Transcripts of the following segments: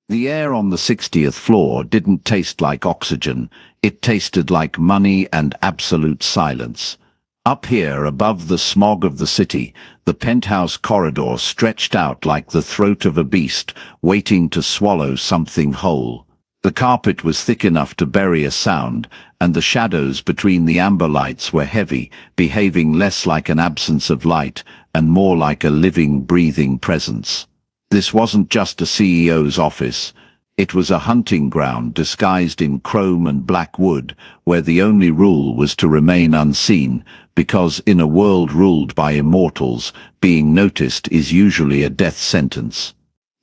The air on the 60th floor didn't taste like oxygen, it tasted like money and absolute silence. Up here, above the smog of the city, the penthouse corridor stretched out like the throat of a beast, waiting to swallow something whole. The carpet was thick enough to bury a sound, and the shadows between the amber lights were heavy, behaving less like an absence of light, and more like a living, breathing presence. This wasn't just a CEO's office. It was a hunting ground disguised in chrome and black wood, where the only rule was to remain unseen, because in a world ruled by immortals, being noticed is usually a death sentence.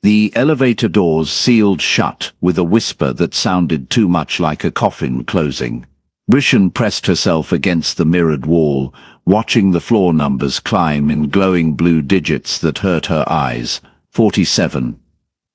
The elevator doors sealed shut with a whisper that sounded too much like a coffin closing. Brishan pressed herself against the mirrored wall, watching the floor numbers climb in glowing blue digits that hurt her eyes. 47.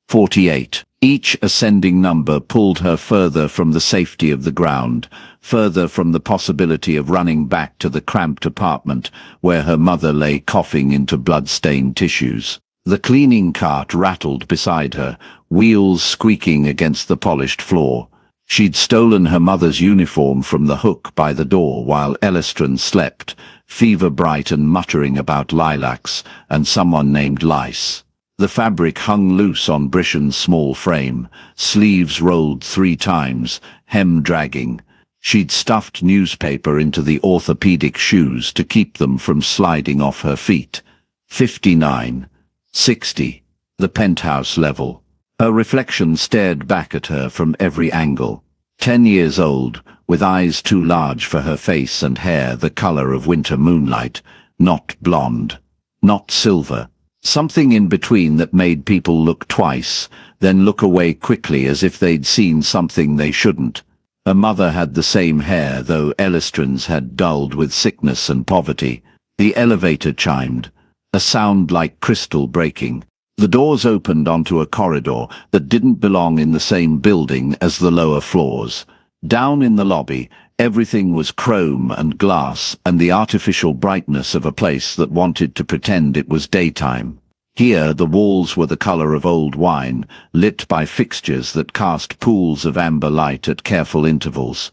48. Each ascending number pulled her further from the safety of the ground, further from the possibility of running back to the cramped apartment where her mother lay coughing into blood-stained tissues. The cleaning cart rattled beside her, wheels squeaking against the polished floor. She'd stolen her mother's uniform from the hook by the door while Elistran slept, fever-bright and muttering about lilacs and someone named Lice. The fabric hung loose on Brishan's small frame, sleeves rolled 3 times, hem dragging. She'd stuffed newspaper into the orthopedic shoes to keep them from sliding off her feet. 59. 60. The penthouse level. Her reflection stared back at her from every angle. 10 years old, with eyes too large for her face and hair the color of winter moonlight, not blonde, not silver. Something in between that made people look twice, then look away quickly as if they'd seen something they shouldn't. Her mother had the same hair, though Elistran's had dulled with sickness and poverty. The elevator chimed, a sound like crystal breaking. The doors opened onto a corridor that didn't belong in the same building as the lower floors. Down in the lobby, everything was chrome and glass and the artificial brightness of a place that wanted to pretend it was daytime. Here the walls were the color of old wine, lit by fixtures that cast pools of amber light at careful intervals.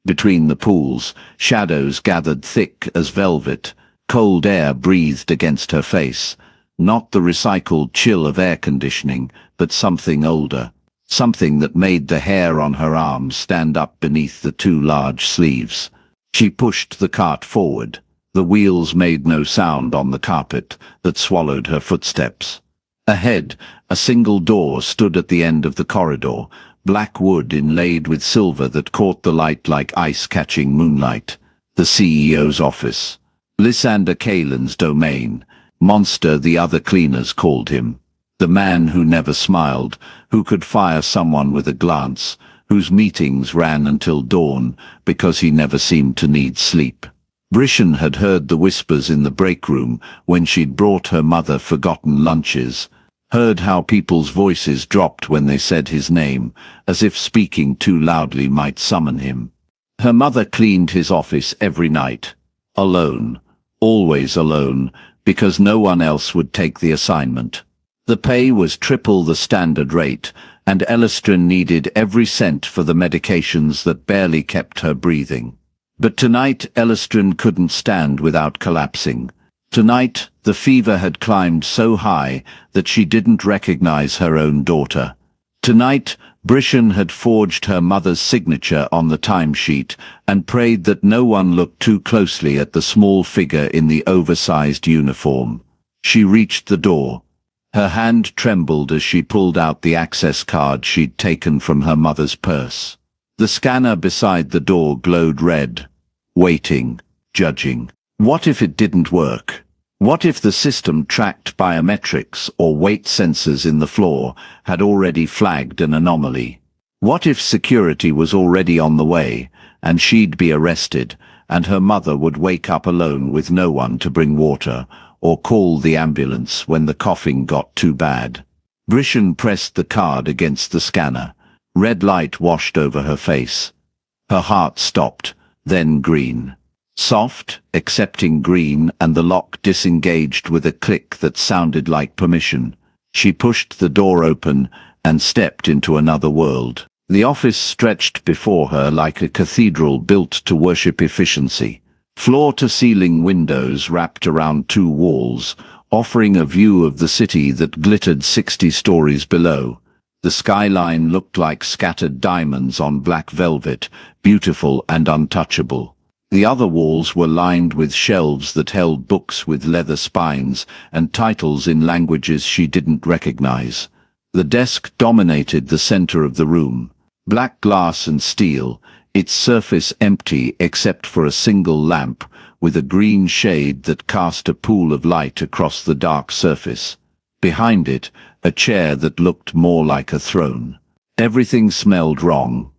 Between the pools, shadows gathered thick as velvet. Cold air breathed against her face. Not the recycled chill of air conditioning, but something older. Something that made the hair on her arms stand up beneath the 2 large sleeves. She pushed the cart forward. The wheels made no sound on the carpet that swallowed her footsteps. Ahead, a single door stood at the end of the corridor, black wood inlaid with silver that caught the light like ice-catching moonlight. The CEO's office. Lysander Kalen's domain. Monster, the other cleaners called him. The man who never smiled, who could fire someone with a glance, whose meetings ran until dawn because he never seemed to need sleep. Brishan had heard the whispers in the break room when she'd brought her mother forgotten lunches, heard how people's voices dropped when they said his name, as if speaking too loudly might summon him. Her mother cleaned his office every night, alone, always alone, because no one else would take the assignment. The pay was triple the standard rate, and Elistran needed every cent for the medications that barely kept her breathing. But tonight Elistran couldn't stand without collapsing. Tonight the fever had climbed so high that she didn't recognize her own daughter. Tonight Brishan had forged her mother's signature on the timesheet and prayed that no one looked too closely at the small figure in the oversized uniform. She reached the door. Her hand trembled as she pulled out the access card she'd taken from her mother's purse. The scanner beside the door glowed red, waiting, judging. What if it didn't work? What if the system tracked biometrics or weight sensors in the floor had already flagged an anomaly? What if security was already on the way, and she'd be arrested, and her mother would wake up alone with no one to bring water, or call the ambulance when the coughing got too bad? Brishan pressed the card against the scanner. Red light washed over her face. Her heart stopped, then green. Soft, accepting green, and the lock disengaged with a click that sounded like permission. She pushed the door open and stepped into another world. The office stretched before her like a cathedral built to worship efficiency. Floor-to-ceiling windows wrapped around two walls, offering a view of the city that glittered 60 stories below. The skyline looked like scattered diamonds on black velvet, beautiful and untouchable. The other walls were lined with shelves that held books with leather spines and titles in languages she didn't recognize. The desk dominated the center of the room. Black glass and steel, its surface empty except for a single lamp, with a green shade that cast a pool of light across the dark surface. Behind it, a chair that looked more like a throne. Everything smelled wrong.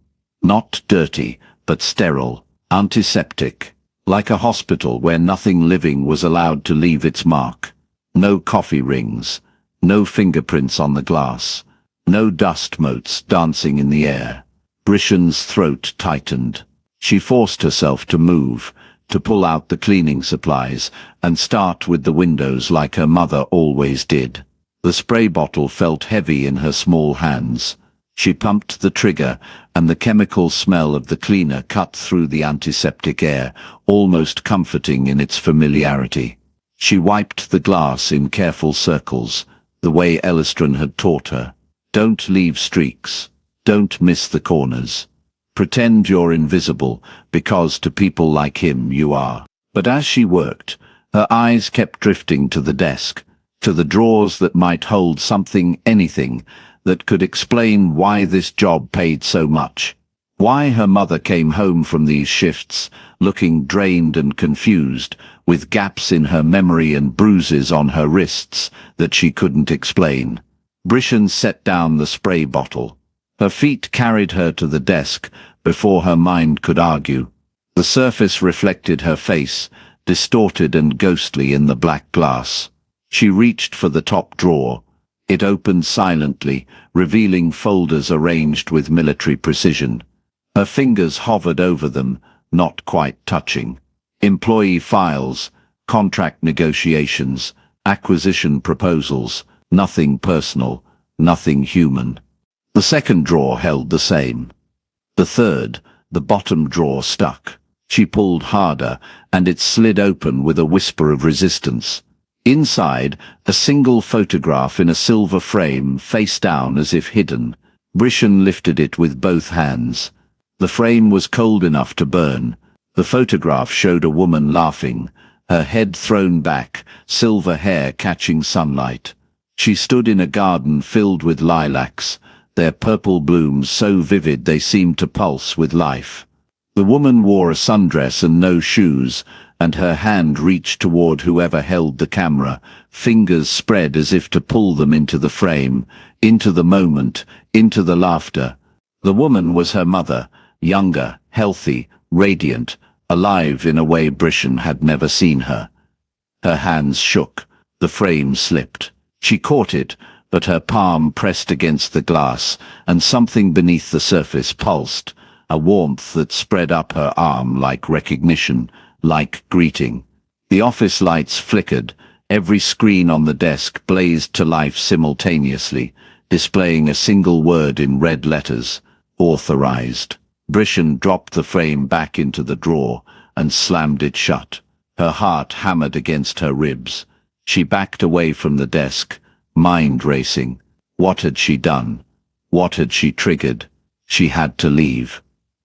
Not dirty, but sterile, antiseptic, like a hospital where nothing living was allowed to leave its mark. No coffee rings, no fingerprints on the glass, no dust motes dancing in the air. Brishan's throat tightened. She forced herself to move, to pull out the cleaning supplies, and start with the windows like her mother always did. The spray bottle felt heavy in her small hands. She pumped the trigger, and the chemical smell of the cleaner cut through the antiseptic air, almost comforting in its familiarity. She wiped the glass in careful circles, the way Elistran had taught her. Don't leave streaks. Don't miss the corners. Pretend you're invisible, because to people like him you are. But as she worked, her eyes kept drifting to the desk, to the drawers that might hold something, anything, that could explain why this job paid so much. Why her mother came home from these shifts, looking drained and confused, with gaps in her memory and bruises on her wrists that she couldn't explain. Brishan set down the spray bottle. Her feet carried her to the desk before her mind could argue. The surface reflected her face, distorted and ghostly in the black glass. She reached for the top drawer. It opened silently, revealing folders arranged with military precision. Her fingers hovered over them, not quite touching. Employee files, contract negotiations, acquisition proposals, nothing personal, nothing human. The second drawer held the same. The third, the bottom drawer, stuck. She pulled harder, and it slid open with a whisper of resistance. Inside, a single photograph in a silver frame, face down as if hidden. Brishan lifted it with both hands. The frame was cold enough to burn. The photograph showed a woman laughing, her head thrown back, silver hair catching sunlight. She stood in a garden filled with lilacs, their purple blooms so vivid they seemed to pulse with life. The woman wore a sundress and no shoes, and her hand reached toward whoever held the camera, fingers spread as if to pull them into the frame, into the moment, into the laughter. The woman was her mother, younger, healthy, radiant, alive in a way Brishan had never seen her. Her hands shook, the frame slipped. She caught it, but her palm pressed against the glass, and something beneath the surface pulsed, a warmth that spread up her arm like recognition, like greeting. The office lights flickered, every screen on the desk blazed to life simultaneously, displaying a single word in red letters, authorized. Brishan dropped the frame back into the drawer and slammed it shut. Her heart hammered against her ribs. She backed away from the desk, mind racing. What had she done? What had she triggered? She had to leave.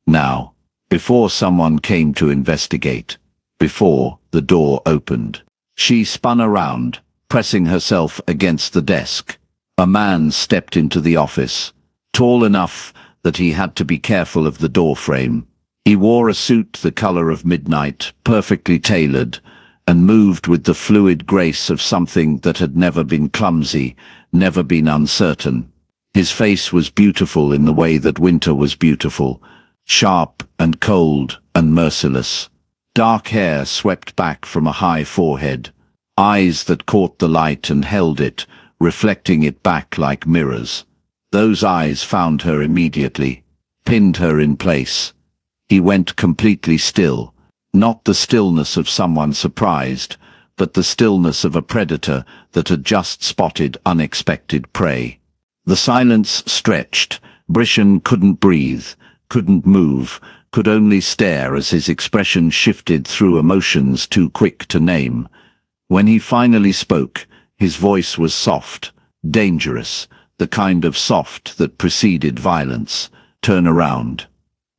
Now, before someone came to investigate, before the door opened. She spun around, pressing herself against the desk. A man stepped into the office, tall enough that he had to be careful of the doorframe. He wore a suit the color of midnight, perfectly tailored, and moved with the fluid grace of something that had never been clumsy, never been uncertain. His face was beautiful in the way that winter was beautiful, sharp and cold and merciless. Dark hair swept back from a high forehead, eyes that caught the light and held it, reflecting it back like mirrors. Those eyes found her immediately, pinned her in place. He went completely still, not the stillness of someone surprised, but the stillness of a predator that had just spotted unexpected prey. The silence stretched. Brishan couldn't breathe, couldn't move, could only stare as his expression shifted through emotions too quick to name. When he finally spoke, his voice was soft, dangerous, the kind of soft that preceded violence. Turn around.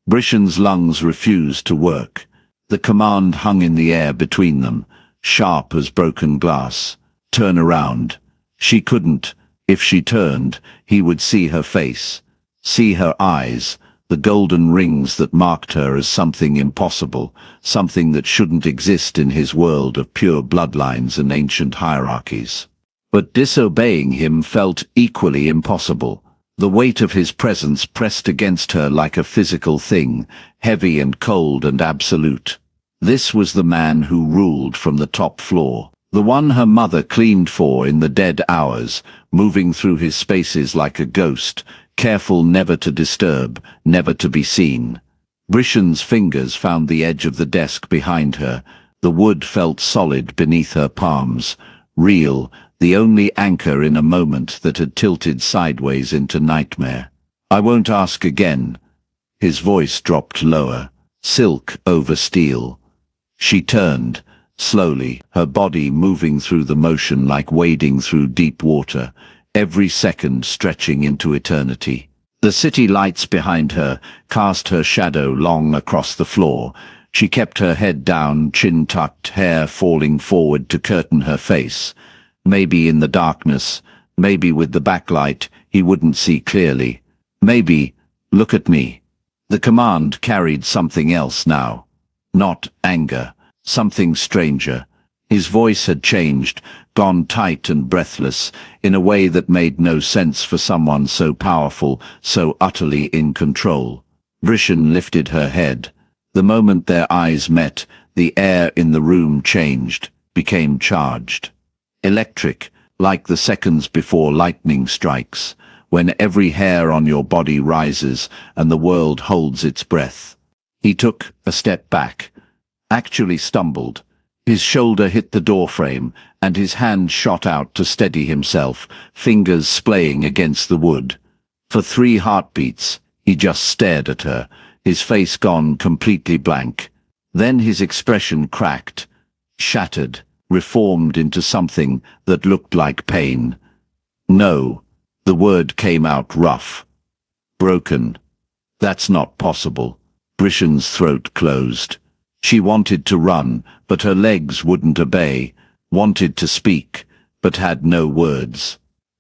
Brishan's lungs refused to work. The command hung in the air between them, sharp as broken glass. Turn around. She couldn't. If she turned, he would see her face, see her eyes, the golden rings that marked her as something impossible, something that shouldn't exist in his world of pure bloodlines and ancient hierarchies. But disobeying him felt equally impossible. The weight of his presence pressed against her like a physical thing, heavy and cold and absolute. This was the man who ruled from the top floor, the one her mother cleaned for in the dead hours, moving through his spaces like a ghost, careful never to disturb, never to be seen. Brishan's fingers found the edge of the desk behind her. The wood felt solid beneath her palms, real, the only anchor in a moment that had tilted sideways into nightmare. I won't ask again. His voice dropped lower, silk over steel. She turned, slowly, her body moving through the motion like wading through deep water, every second stretching into eternity. The city lights behind her cast her shadow long across the floor. She kept her head down, chin tucked, hair falling forward to curtain her face. Maybe in the darkness, maybe with the backlight, he wouldn't see clearly. Maybe, look at me. The command carried something else now. Not anger, something stranger. His voice had changed, gone tight and breathless, in a way that made no sense for someone so powerful, so utterly in control. Brishan lifted her head. The moment their eyes met, the air in the room changed, became charged. Electric, like the seconds before lightning strikes, when every hair on your body rises and the world holds its breath. He took a step back, actually stumbled. His shoulder hit the doorframe, and his hand shot out to steady himself, fingers splaying against the wood. For 3 heartbeats, he just stared at her, his face gone completely blank. Then his expression cracked, shattered, reformed into something that looked like pain. No, the word came out rough. Broken. That's not possible. Brishan's throat closed. She wanted to run, but her legs wouldn't obey, wanted to speak, but had no words.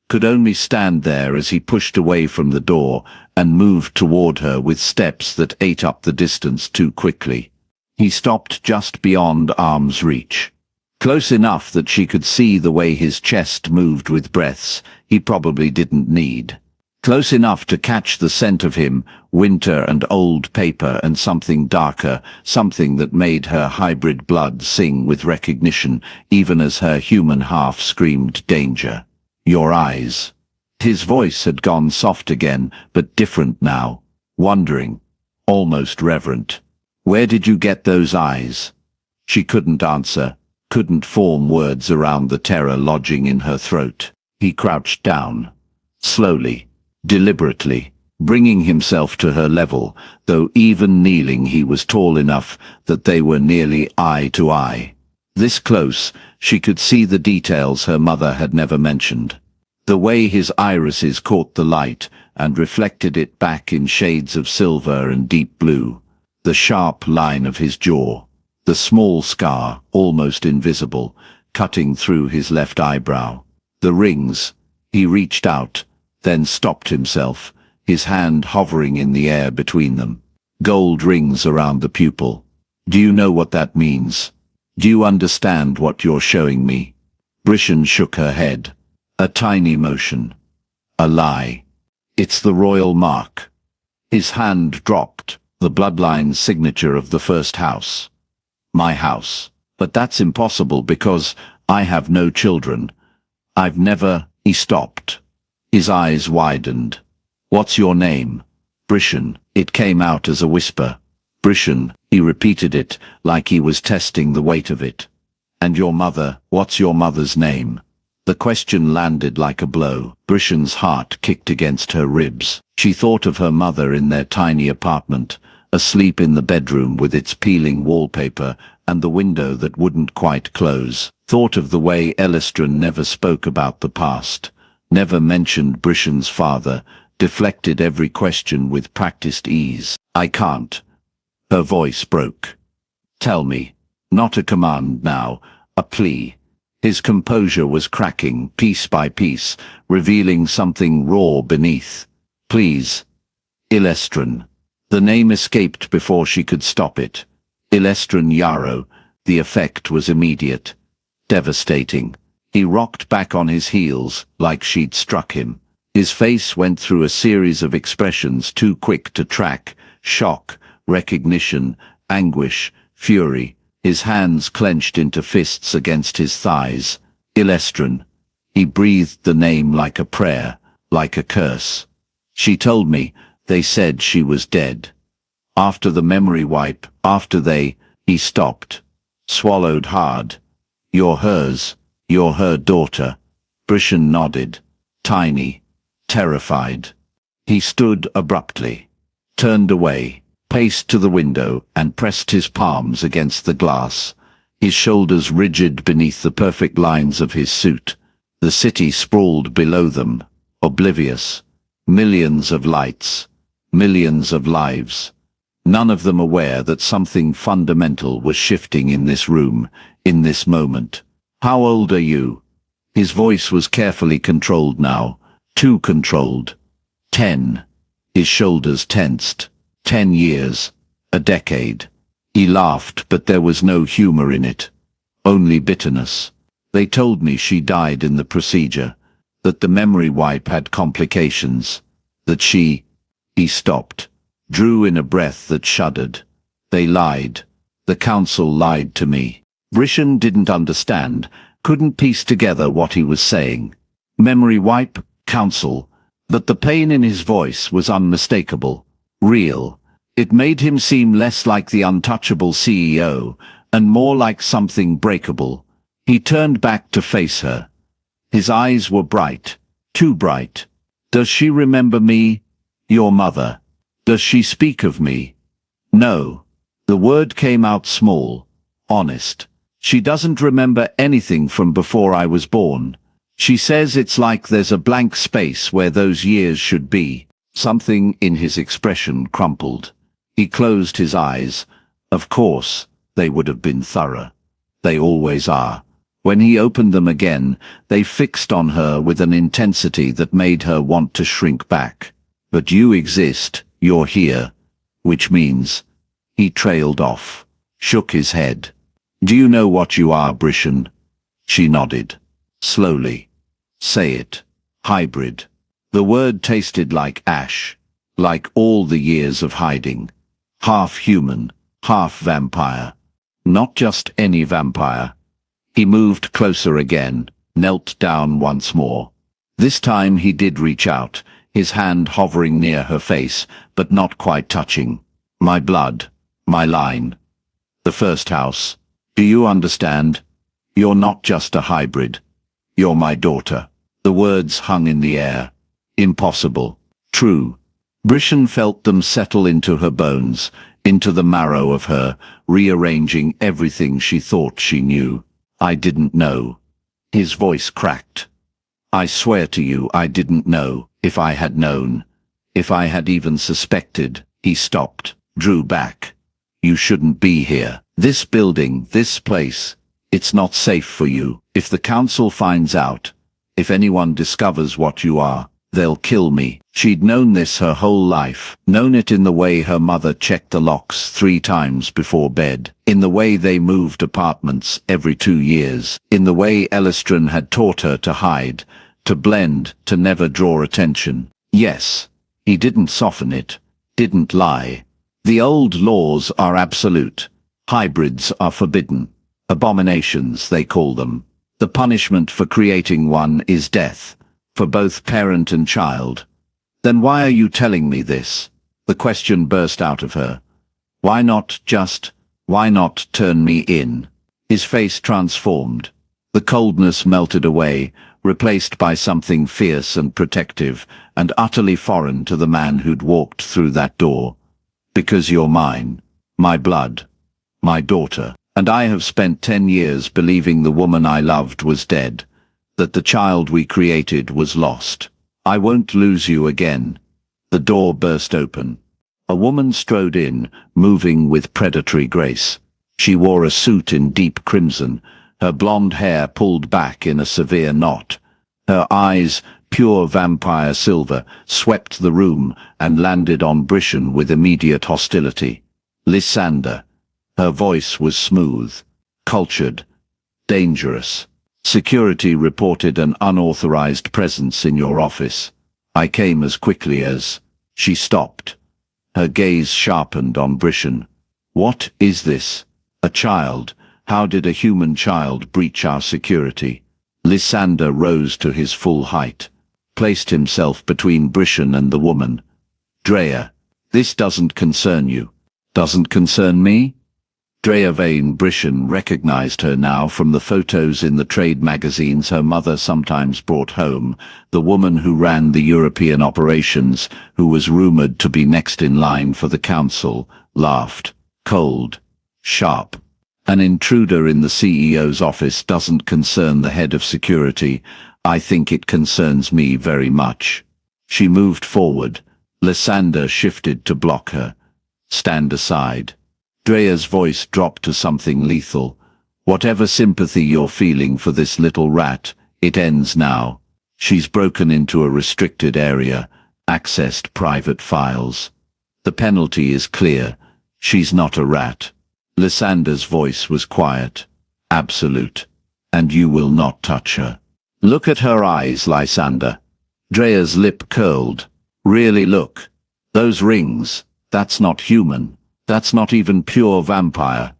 Could only stand there as he pushed away from the door and moved toward her with steps that ate up the distance too quickly. He stopped just beyond arm's reach. Close enough that she could see the way his chest moved with breaths he probably didn't need. Close enough to catch the scent of him, winter and old paper and something darker, something that made her hybrid blood sing with recognition, even as her human half screamed danger. Your eyes. His voice had gone soft again, but different now, wondering, almost reverent. Where did you get those eyes? She couldn't answer, couldn't form words around the terror lodging in her throat. He crouched down, slowly, deliberately, bringing himself to her level, though even kneeling he was tall enough that they were nearly eye to eye. This close, she could see the details her mother had never mentioned. The way his irises caught the light and reflected it back in shades of silver and deep blue. The sharp line of his jaw. The small scar, almost invisible, cutting through his left eyebrow. The rings. He reached out, then stopped himself, his hand hovering in the air between them. Gold rings around the pupil. Do you know what that means? Do you understand what you're showing me? Brishan shook her head. A tiny motion. A lie. It's the royal mark. His hand dropped, the bloodline signature of the first house. My house. But that's impossible because I have no children. I've never... He stopped. His eyes widened. What's your name? Brishan. It came out as a whisper. Brishan. He repeated it, like he was testing the weight of it. And your mother, what's your mother's name? The question landed like a blow. Brishan's heart kicked against her ribs. She thought of her mother in their tiny apartment, asleep in the bedroom with its peeling wallpaper and the window that wouldn't quite close. Thought of the way Elistran never spoke about the past, never mentioned Brishan's father, deflected every question with practiced ease. "I can't." Her voice broke. "Tell me." Not a command now, a plea. His composure was cracking, piece by piece, revealing something raw beneath. "Please." Elestran. The name escaped before she could stop it. Elestran Yarrow. The effect was immediate. Devastating. He rocked back on his heels, like she'd struck him. His face went through a series of expressions too quick to track: shock, recognition, anguish, fury. His hands clenched into fists against his thighs. Elestran. He breathed the name like a prayer, like a curse. "She told me, they said she was dead. After the memory wipe, after they..." He stopped. Swallowed hard. "You're hers. You're her daughter." Brishan nodded. Tiny. Terrified. He stood abruptly. Turned away. Paced to the window and pressed his palms against the glass, his shoulders rigid beneath the perfect lines of his suit. The city sprawled below them, oblivious. Millions of lights, millions of lives. None of them aware that something fundamental was shifting in this room, in this moment. "How old are you?" His voice was carefully controlled now, too controlled. 10. His shoulders tensed. 10 years. A decade. He laughed, but there was no humor in it. Only bitterness. "They told me she died in the procedure, that the memory wipe had complications, that she..." He stopped, drew in a breath that shuddered. "They lied. The council lied to me." Brishan didn't understand, couldn't piece together what he was saying. Memory wipe, council. But the pain in his voice was unmistakable. Real. It made him seem less like the untouchable CEO, and more like something breakable. He turned back to face her. His eyes were bright. Too bright. "Does she remember me? Your mother? Does she speak of me?" "No." The word came out small. Honest. "She doesn't remember anything from before I was born. She says it's like there's a blank space where those years should be." Something in his expression crumpled. He closed his eyes. Of course, they would have been thorough. They always are. When he opened them again, they fixed on her with an intensity that made her want to shrink back. "But you exist, you're here. Which means..." He trailed off, shook his head. "Do you know what you are, Brishan?" She nodded. Slowly. "Say it." "Hybrid." The word tasted like ash, like all the years of hiding. Half human, half vampire. Not just any vampire. He moved closer again, knelt down once more. This time he did reach out, his hand hovering near her face, but not quite touching. "My blood, my line. The first house. Do you understand? You're not just a hybrid. You're my daughter." The words hung in the air. Impossible. True. Brishan felt them settle into her bones, into the marrow of her, rearranging everything she thought she knew. "I didn't know." His voice cracked. "I swear to you I didn't know. If I had known, if I had even suspected." He stopped, drew back. "You shouldn't be here. This building, this place, it's not safe for you. If the council finds out, if anyone discovers what you are, they'll kill me." She'd known this her whole life, known it in the way her mother checked the locks 3 times before bed, in the way they moved apartments every 2 years, in the way Elistran had taught her to hide, to blend, to never draw attention. Yes, he didn't soften it, didn't lie. The old laws are absolute. Hybrids are forbidden. Abominations, they call them. The punishment for creating one is death, for both parent and child. "Then why are you telling me this?" The question burst out of her. Why not turn me in?" His face transformed. The coldness melted away, replaced by something fierce and protective, and utterly foreign to the man who'd walked through that door. Because you're mine, my blood, my daughter, and I have spent 10 years believing the woman I loved was dead, that the child we created was lost. I won't lose you again. The door burst open. A woman strode in, moving with predatory grace. She wore a suit in deep crimson, her blonde hair pulled back in a severe knot. Her eyes, pure vampire silver, swept the room and landed on Brishan with immediate hostility. Lysander. Her voice was smooth, cultured, dangerous. Security reported an unauthorized presence in your office. I came as quickly as... She stopped. Her gaze sharpened on Brishan. What is this? A child? How did a human child breach our security? Lysander rose to his full height, placed himself between Brishan and the woman. Drea, this doesn't concern you. Doesn't concern me? Drea Vane Brishan recognized her now from the photos in the trade magazines her mother sometimes brought home, the woman who ran the European operations, who was rumored to be next in line for the council, laughed. Cold. Sharp. An intruder in the CEO's office doesn't concern the head of security. I think it concerns me very much. She moved forward. Lysander shifted to block her. Stand aside. Drea's voice dropped to something lethal. Whatever sympathy you're feeling for this little rat, it ends now. She's broken into a restricted area, accessed private files. The penalty is clear. She's not a rat. Lysander's voice was quiet, absolute. And you will not touch her. Look at her eyes, Lysander. Drea's lip curled. Really look. Those rings, that's not human. That's not even pure vampire.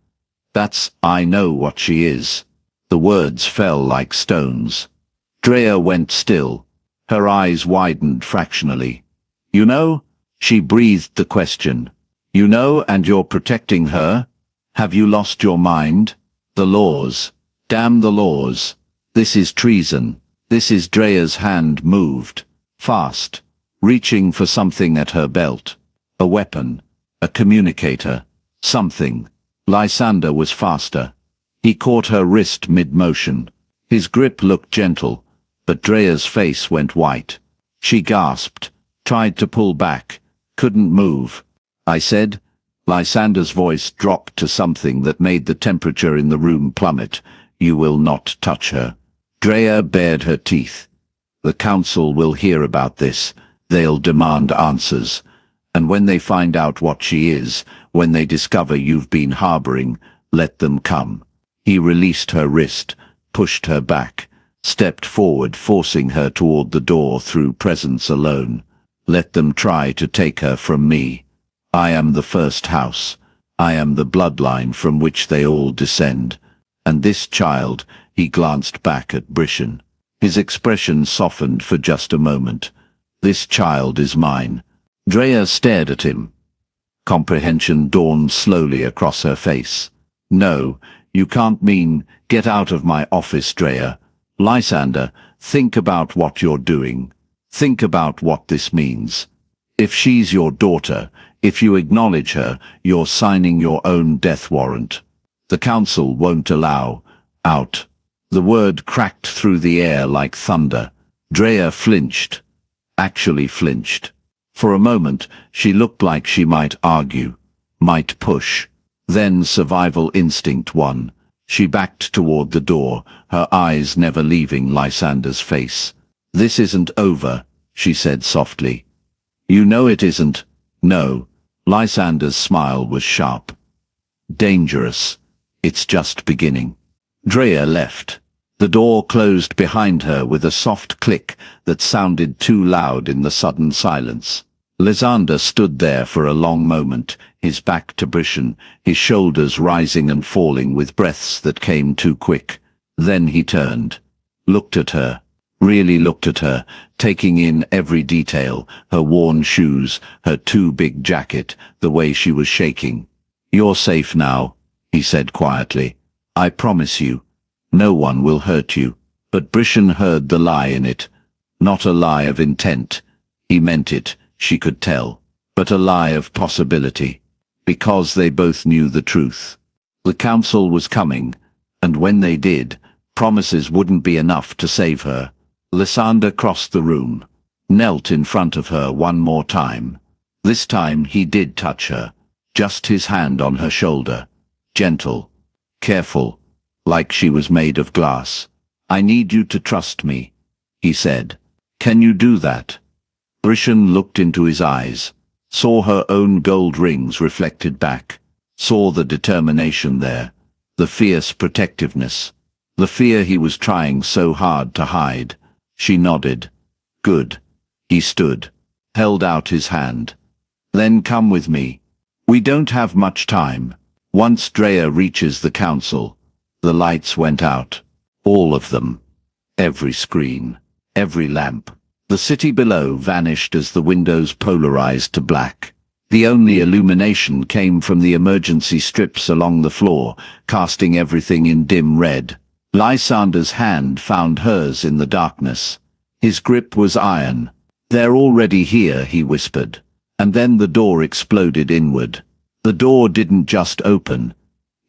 That's, I know what she is. The words fell like stones. Drea went still. Her eyes widened fractionally. You know? She breathed the question. You know, and you're protecting her? Have you lost your mind? The laws. Damn the laws. This is treason. This is Drea's hand moved. Fast. Reaching for something at her belt. A weapon. A communicator. Something. Lysander was faster. He caught her wrist mid-motion. His grip looked gentle, but Drea's face went white. She gasped, tried to pull back, couldn't move. I said. Lysander's voice dropped to something that made the temperature in the room plummet. You will not touch her. Drea bared her teeth. The council will hear about this. They'll demand answers. And when they find out what she is, when they discover you've been harboring, let them come. He released her wrist, pushed her back, stepped forward, forcing her toward the door through presence alone. Let them try to take her from me. I am the first house. I am the bloodline from which they all descend. And this child, he glanced back at Brishan. His expression softened for just a moment. This child is mine. Drea stared at him. Comprehension dawned slowly across her face. No, you can't mean, get out of my office, Drea. Lysander, think about what you're doing. Think about what this means. If she's your daughter, if you acknowledge her, you're signing your own death warrant. The council won't allow. Out. The word cracked through the air like thunder. Drea flinched. Actually flinched. For a moment, she looked like she might argue, might push. Then survival instinct won. She backed toward the door, her eyes never leaving Lysander's face. This isn't over, she said softly. You know it isn't. No. Lysander's smile was sharp. Dangerous. It's just beginning. Drea left. The door closed behind her with a soft click that sounded too loud in the sudden silence. Lysander stood there for a long moment, his back to Brishan, his shoulders rising and falling with breaths that came too quick. Then he turned, looked at her, really looked at her, taking in every detail, her worn shoes, her too big jacket, the way she was shaking. You're safe now, he said quietly. I promise you. No one will hurt you. But Brishan heard the lie in it. Not a lie of intent. He meant it, she could tell. But a lie of possibility. Because they both knew the truth. The council was coming, and when they did, promises wouldn't be enough to save her. Lysander crossed the room, knelt in front of her one more time. This time he did touch her, just his hand on her shoulder. Gentle, careful, like she was made of glass. "I need you to trust me," he said. "Can you do that?" Brishan looked into his eyes, saw her own gold rings reflected back, saw the determination there, the fierce protectiveness, the fear he was trying so hard to hide. She nodded. "Good." He stood, held out his hand. "Then come with me. We don't have much time." Once Drea reaches the council, the lights went out. All of them. Every screen. Every lamp. The city below vanished as the windows polarized to black. The only illumination came from the emergency strips along the floor, casting everything in dim red. Lysander's hand found hers in the darkness. His grip was iron. "They're already here," he whispered. And then the door exploded inward. The door didn't just open.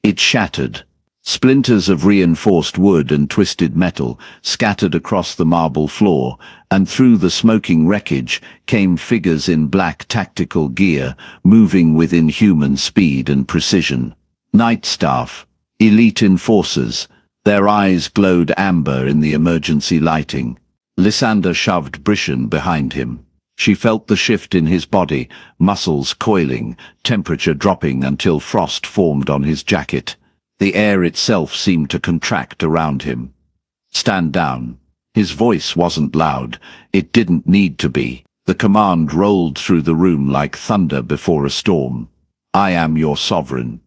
It shattered. Splinters of reinforced wood and twisted metal scattered across the marble floor, and through the smoking wreckage came figures in black tactical gear, moving with inhuman speed and precision. Night staff, elite enforcers, their eyes glowed amber in the emergency lighting. Lysander shoved Brishan behind him. She felt the shift in his body, muscles coiling, temperature dropping until frost formed on his jacket. The air itself seemed to contract around him. "Stand down." His voice wasn't loud. It didn't need to be. The command rolled through the room like thunder before a storm. "I am your sovereign."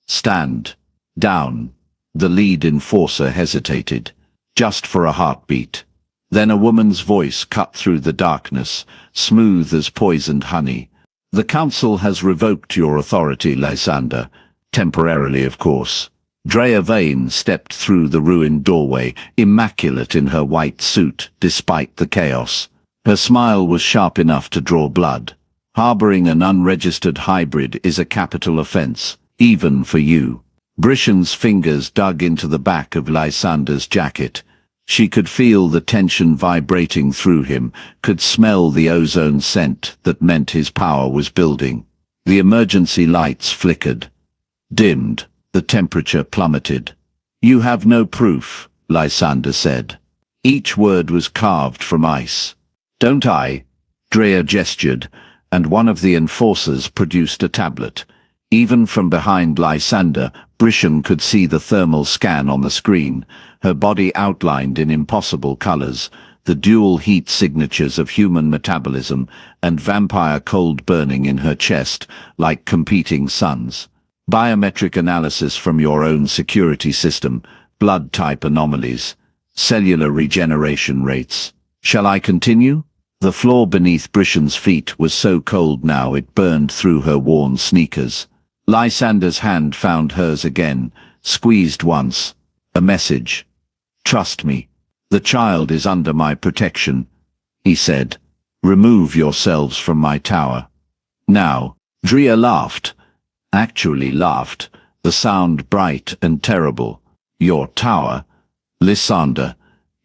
"Stand down." The lead enforcer hesitated, just for a heartbeat. Then a woman's voice cut through the darkness, smooth as poisoned honey. "The council has revoked your authority, Lysander. Temporarily, of course." Drea Vane stepped through the ruined doorway, immaculate in her white suit, despite the chaos. Her smile was sharp enough to draw blood. "Harboring an unregistered hybrid is a capital offense, even for you." Brishan's fingers dug into the back of Lysander's jacket. She could feel the tension vibrating through him, could smell the ozone scent that meant his power was building. The emergency lights flickered, dimmed, the temperature plummeted. "You have no proof," Lysander said. Each word was carved from ice. "Don't I?" Drea gestured, and one of the enforcers produced a tablet. Even from behind Lysander, Brishan could see the thermal scan on the screen, her body outlined in impossible colors, the dual heat signatures of human metabolism and vampire cold burning in her chest, like competing suns. "Biometric analysis from your own security system, blood type anomalies, cellular regeneration rates. Shall I continue?" The floor beneath Brishan's feet was so cold now it burned through her worn sneakers. Lysander's hand found hers again, squeezed once. A message. "Trust me. The child is under my protection," he said. "Remove yourselves from my tower. Now." Drea laughed. Actually laughed, the sound bright and terrible. "Your tower? Lysander,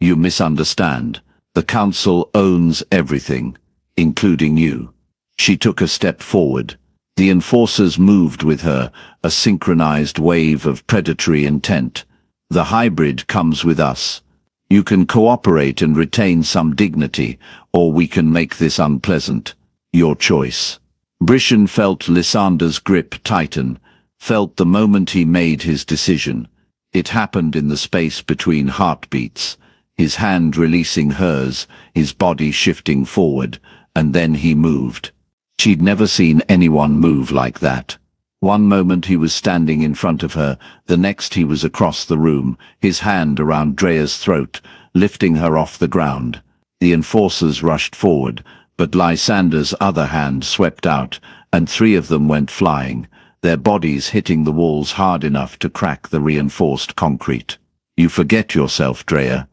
you misunderstand. The council owns everything, including you." She took a step forward. The enforcers moved with her, a synchronized wave of predatory intent. "The hybrid comes with us. You can cooperate and retain some dignity, or we can make this unpleasant. Your choice." Brishan felt Lysander's grip tighten, felt the moment he made his decision. It happened in the space between heartbeats, his hand releasing hers, his body shifting forward, and then he moved. She'd never seen anyone move like that. One moment he was standing in front of her, the next he was across the room, his hand around Drea's throat, lifting her off the ground. The enforcers rushed forward, but Lysander's other hand swept out, and 3 of them went flying, their bodies hitting the walls hard enough to crack the reinforced concrete. "You forget yourself, Drea."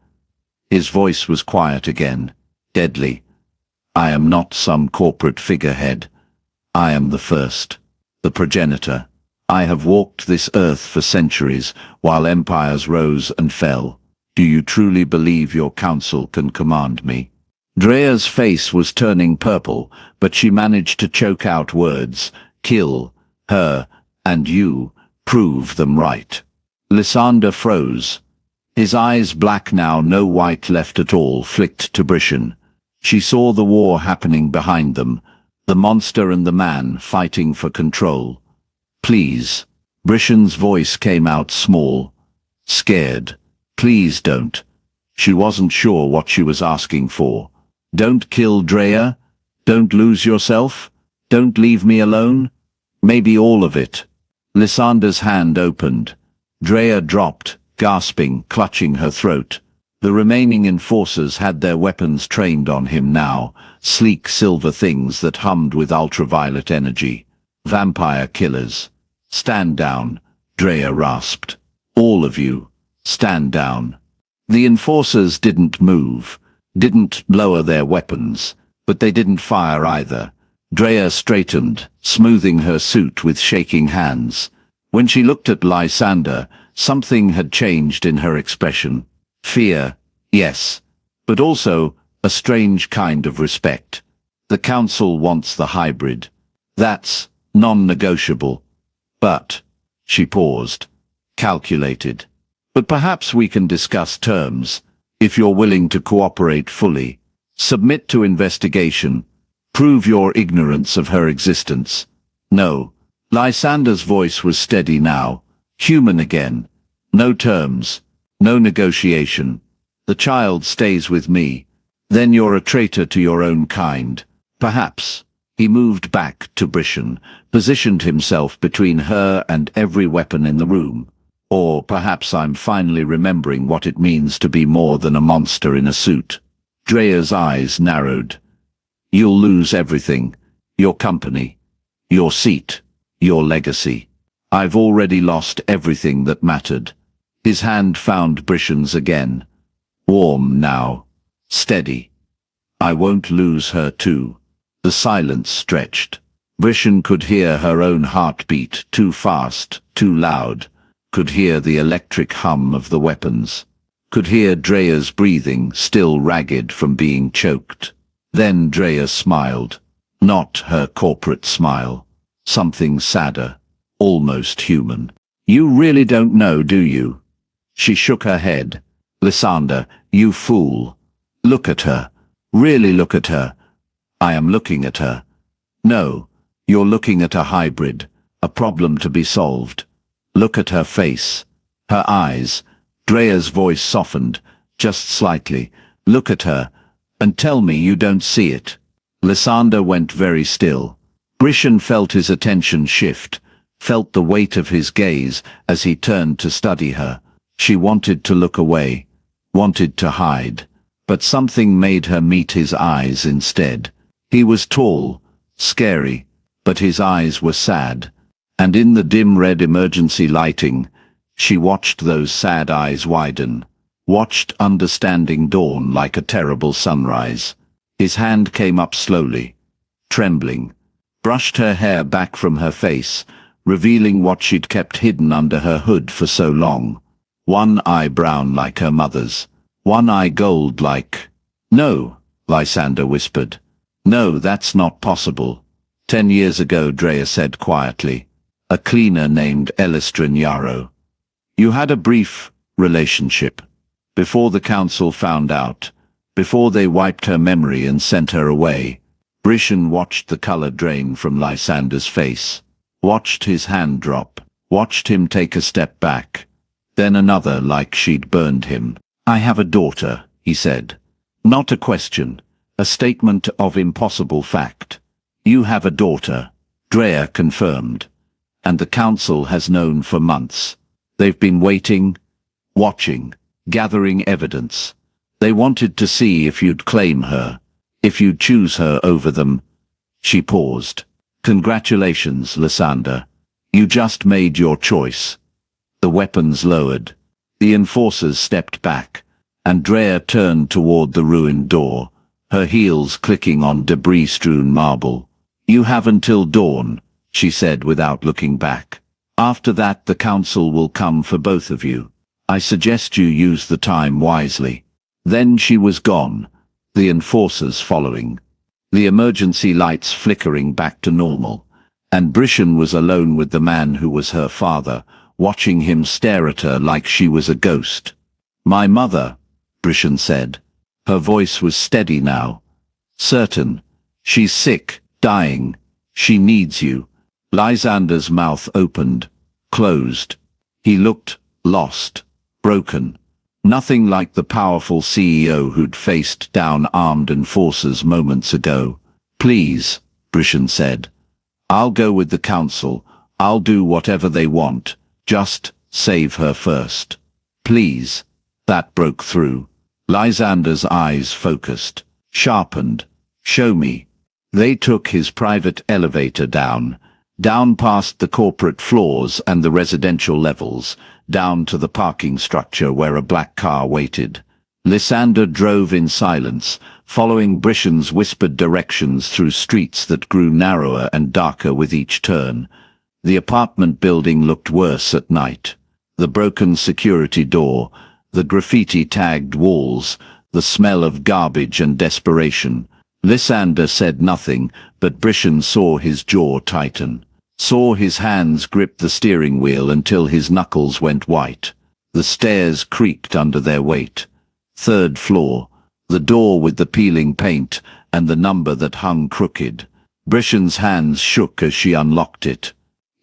His voice was quiet again, deadly. I am not some corporate figurehead. I am the first, the progenitor. I have walked this earth for centuries, while empires rose and fell. Do you truly believe your council can command me? Drea's face was turning purple, but she managed to choke out words. Kill her, and you prove them right. Lysander froze. His eyes, black now, no white left at all, flicked to Brishan. She saw the war happening behind them, the monster and the man fighting for control. Please. Brishan's voice came out small, scared. Please don't. She wasn't sure what she was asking for. Don't kill Drea? Don't lose yourself? Don't leave me alone? Maybe all of it. Lysander's hand opened. Drea dropped, gasping, clutching her throat. The remaining enforcers had their weapons trained on him now, sleek silver things that hummed with ultraviolet energy. Vampire killers. Stand down, Drea rasped. All of you, stand down. The enforcers didn't move, didn't lower their weapons, but they didn't fire either. Drea straightened, smoothing her suit with shaking hands. When she looked at Lysander, something had changed in her expression. Fear, yes, but also a strange kind of respect. The council wants the hybrid. That's non-negotiable. But, she paused, calculated. But perhaps we can discuss terms, if you're willing to cooperate fully. Submit to investigation. Prove your ignorance of her existence. No. Lysander's voice was steady now, human again. No terms, no negotiation. The child stays with me. Then you're a traitor to your own kind. Perhaps. He moved back to Brishan, positioned himself between her and every weapon in the room. Or perhaps I'm finally remembering what it means to be more than a monster in a suit. Drea's eyes narrowed. You'll lose everything. Your company. Your seat. Your legacy. I've already lost everything that mattered. His hand found Brishan's again. Warm now. Steady. I won't lose her too. The silence stretched. Brishan could hear her own heartbeat, too fast, too loud. Could hear the electric hum of the weapons. Could hear Drea's breathing, still ragged from being choked. Then Drea smiled. Not her corporate smile. Something sadder. Almost human. You really don't know, do you? She shook her head. Lysander, you fool. Look at her. Really look at her. I am looking at her. No, you're looking at a hybrid, a problem to be solved. Look at her face. Her eyes. Drea's voice softened, just slightly. Look at her, and tell me you don't see it. Lysander went very still. Brishan felt his attention shift, felt the weight of his gaze as he turned to study her. She wanted to look away, wanted to hide, but something made her meet his eyes instead. He was tall, scary, but his eyes were sad, and in the dim red emergency lighting, she watched those sad eyes widen, watched understanding dawn like a terrible sunrise. His hand came up slowly, trembling, brushed her hair back from her face, revealing what she'd kept hidden under her hood for so long. One eye brown like her mother's, one eye gold like... No, Lysander whispered. No, that's not possible. 10 years ago, Drea said quietly. A cleaner named Elistrin Yarrow. You had a brief relationship. Before the council found out. Before they wiped her memory and sent her away. Brishan watched the color drain from Lysander's face. Watched his hand drop. Watched him take a step back. Then another like she'd burned him. I have a daughter, he said. Not a question. A statement of impossible fact. You have a daughter. Drea confirmed. And the council has known for months. They've been waiting, watching, gathering evidence. They wanted to see if you'd claim her, if you'd choose her over them. She paused. Congratulations, Lysander. You just made your choice. The weapons lowered. The enforcers stepped back, Andrea turned toward the ruined door, her heels clicking on debris-strewn marble. "You have until dawn," she said without looking back. "After that the council will come for both of you. I suggest you use the time wisely." Then she was gone, the enforcers following, the emergency lights flickering back to normal, and Brishan was alone with the man who was her father, watching him stare at her like she was a ghost. "My mother," Brishan said. Her voice was steady now. "Certain. She's sick, dying. She needs you." Lysander's mouth opened, closed. He looked lost, broken. Nothing like the powerful CEO who'd faced down armed enforcers moments ago. "Please," Brishan said. "I'll go with the council. I'll do whatever they want. Just save her first. Please." That broke through. Lysander's eyes focused, sharpened. "Show me." They took his private elevator down past the corporate floors and the residential levels, down to the parking structure where a black car waited. Lysander drove in silence, following Brishan's whispered directions through streets that grew narrower and darker with each turn. The apartment building looked worse at night. The broken security door, the graffiti-tagged walls, the smell of garbage and desperation. Lysander said nothing, but Brishan saw his jaw tighten, saw his hands grip the steering wheel until his knuckles went white. The stairs creaked under their weight. Third floor, the door with the peeling paint and the number that hung crooked. Brishan's hands shook as she unlocked it.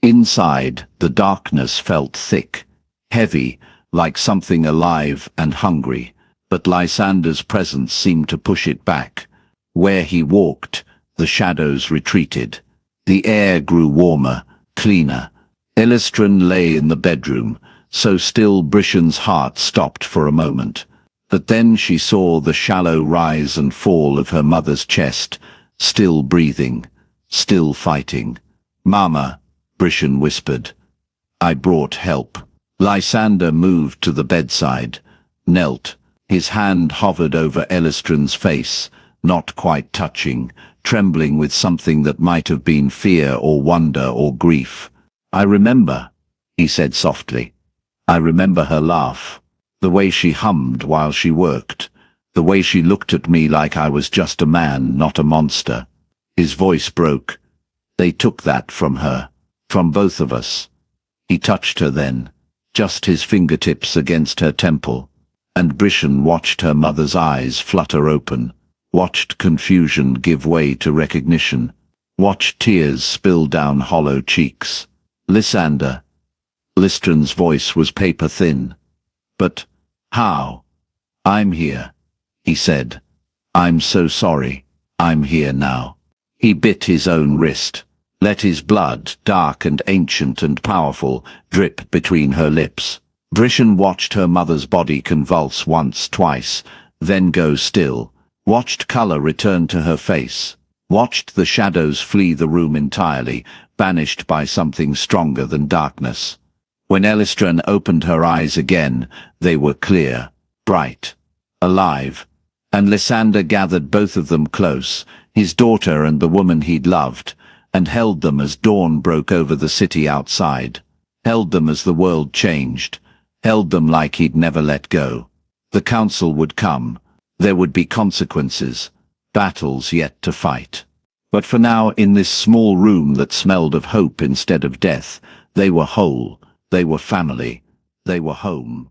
Inside, the darkness felt thick, heavy, like something alive and hungry, but Lysander's presence seemed to push it back. Where he walked, the shadows retreated. The air grew warmer, cleaner. Elistran lay in the bedroom, so still Brishan's heart stopped for a moment. But then she saw the shallow rise and fall of her mother's chest, still breathing, still fighting. "Mama," Brishan whispered. "I brought help." Lysander moved to the bedside, knelt. His hand hovered over Elistran's face, not quite touching, trembling with something that might have been fear or wonder or grief. "I remember," he said softly. "I remember her laugh, the way she hummed while she worked, the way she looked at me like I was just a man, not a monster." His voice broke. "They took that from her, from both of us." He touched her then, just his fingertips against her temple, and Brishan watched her mother's eyes flutter open, watched confusion give way to recognition, watched tears spill down hollow cheeks. "Lysander." Lystran's voice was paper-thin. "But how?" "I'm here," he said. "I'm so sorry. I'm here now." He bit his own wrist, let his blood, dark and ancient and powerful, drip between her lips. Brishan watched her mother's body convulse once, twice, then go still, watched color return to her face, watched the shadows flee the room entirely, banished by something stronger than darkness. When Elistran opened her eyes again, they were clear, bright, alive, and Lysander gathered both of them close, his daughter and the woman he'd loved, and held them as dawn broke over the city outside, held them as the world changed, held them like he'd never let go. The council would come. There would be consequences, battles yet to fight. But for now, in this small room that smelled of hope instead of death, they were whole, they were family, they were home.